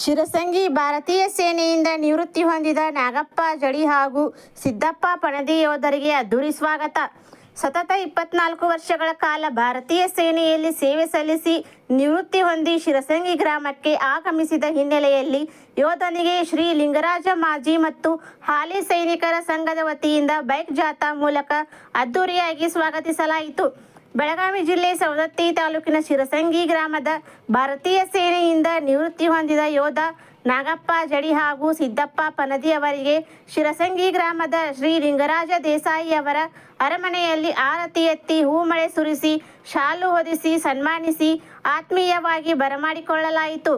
ಶಿರಸಂಗಿ ಭಾರತೀಯ ಸೇನೆಯಿಂದ ನಿವೃತ್ತಿ ಹೊಂದಿದ ನಾಗಪ್ಪ ಜಡಿ ಹಾಗೂ ಸಿದ್ದಪ್ಪ ಪಣದಿ ಯೋಧರಿಗೆ ಅದ್ದೂರಿ ಸ್ವಾಗತ. ಸತತ 24 ವರ್ಷಗಳ ಕಾಲ ಭಾರತೀಯ ಸೇನೆಯಲ್ಲಿ ಸೇವೆ ಸಲ್ಲಿಸಿ ನಿವೃತ್ತಿ ಹೊಂದಿ ಶಿರಸಂಗಿ ಗ್ರಾಮಕ್ಕೆ ಆಗಮಿಸಿದ ಹಿನ್ನೆಲೆಯಲ್ಲಿ ಯೋಧನಿಗೆ ಶ್ರೀ ಲಿಂಗರಾಜ ಮಾಜಿ ಮತ್ತು ಹಾಲಿ ಸೈನಿಕರ ಸಂಘದ ವತಿಯಿಂದ ಬೈಕ್ ಜಾಥಾ ಮೂಲಕ ಅದ್ದೂರಿಯಾಗಿ ಸ್ವಾಗತಿಸಲಾಯಿತು. ಬೆಳಗಾವಿ ಜಿಲ್ಲೆ ಸವದತ್ತಿ ತಾಲೂಕಿನ ಶಿರಸಂಗಿ ಗ್ರಾಮದ ಭಾರತೀಯ ಸೇನೆಯಿಂದ ನಿವೃತ್ತಿ ಹೊಂದಿದ ಯೋಧ ನಾಗಪ್ಪ ಜಡಿ ಹಾಗೂ ಸಿದ್ದಪ್ಪ ಪನದಿ ಅವರಿಗೆ ಶಿರಸಂಗಿ ಗ್ರಾಮದ ಶ್ರೀ ಲಿಂಗರಾಜ ದೇಸಾಯಿ ಅವರ ಅರಮನೆಯಲ್ಲಿ ಆರತಿ ಎತ್ತಿ ಹೂಮಳೆ ಸುರಿಸಿ ಶಾಲು ಹೊದಿಸಿ ಸನ್ಮಾನಿಸಿ ಆತ್ಮೀಯವಾಗಿ ಬರಮಾಡಿಕೊಳ್ಳಲಾಯಿತು.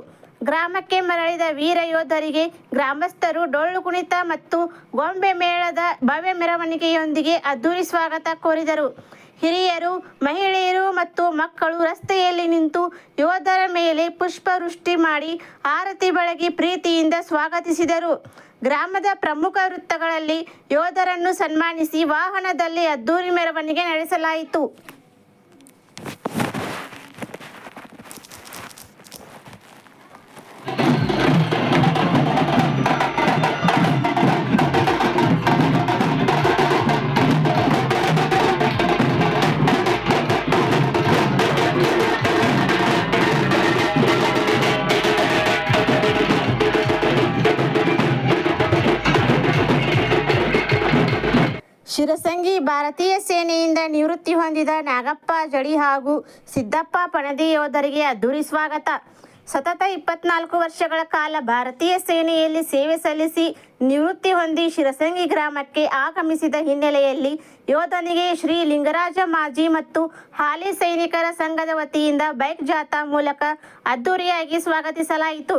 ಗ್ರಾಮಕ್ಕೆ ಮರಳಿದ ವೀರ ಯೋಧರಿಗೆ ಗ್ರಾಮಸ್ಥರು ಡೊಳ್ಳು ಕುಣಿತ ಮತ್ತು ಗೊಂಬೆ ಮೇಳದ ಭವ್ಯ ಮೆರವಣಿಗೆಯೊಂದಿಗೆ ಅದ್ದೂರಿ ಸ್ವಾಗತ ಕೋರಿದರು. ಹಿರಿಯರು, ಮಹಿಳೆಯರು ಮತ್ತು ಮಕ್ಕಳು ರಸ್ತೆಯಲ್ಲಿ ನಿಂತು ಯೋಧರ ಮೇಲೆ ಪುಷ್ಪವೃಷ್ಟಿ ಮಾಡಿ ಆರತಿ ಬೆಳಗಿ ಪ್ರೀತಿಯಿಂದ ಸ್ವಾಗತಿಸಿದರು. ಗ್ರಾಮದ ಪ್ರಮುಖ ವೃತ್ತಗಳಲ್ಲಿ ಯೋಧರನ್ನು ಸನ್ಮಾನಿಸಿ ವಾಹನದಲ್ಲಿ ಅದ್ದೂರಿ ಮೆರವಣಿಗೆ ನಡೆಸಲಾಯಿತು. ಶಿರಸಂಗಿ ಭಾರತೀಯ ಸೇನೆಯಿಂದ ನಿವೃತ್ತಿ ಹೊಂದಿದ ನಾಗಪ್ಪ ಜಡಿ ಹಾಗೂ ಸಿದ್ದಪ್ಪ ಪಣದಿ ಯೋಧರಿಗೆ ಅದ್ದೂರಿ ಸ್ವಾಗತ. ಸತತ 24 ವರ್ಷಗಳ ಕಾಲ ಭಾರತೀಯ ಸೇನೆಯಲ್ಲಿ ಸೇವೆ ಸಲ್ಲಿಸಿ ನಿವೃತ್ತಿ ಹೊಂದಿ ಶಿರಸಂಗಿ ಗ್ರಾಮಕ್ಕೆ ಆಗಮಿಸಿದ ಹಿನ್ನೆಲೆಯಲ್ಲಿ ಯೋಧನಿಗೆ ಶ್ರೀ ಲಿಂಗರಾಜ ಮಾಜಿ ಮತ್ತು ಹಾಲಿ ಸೈನಿಕರ ಸಂಘದ ವತಿಯಿಂದ ಬೈಕ್ ಜಾಥಾ ಮೂಲಕ ಅದ್ದೂರಿಯಾಗಿ ಸ್ವಾಗತಿಸಲಾಯಿತು.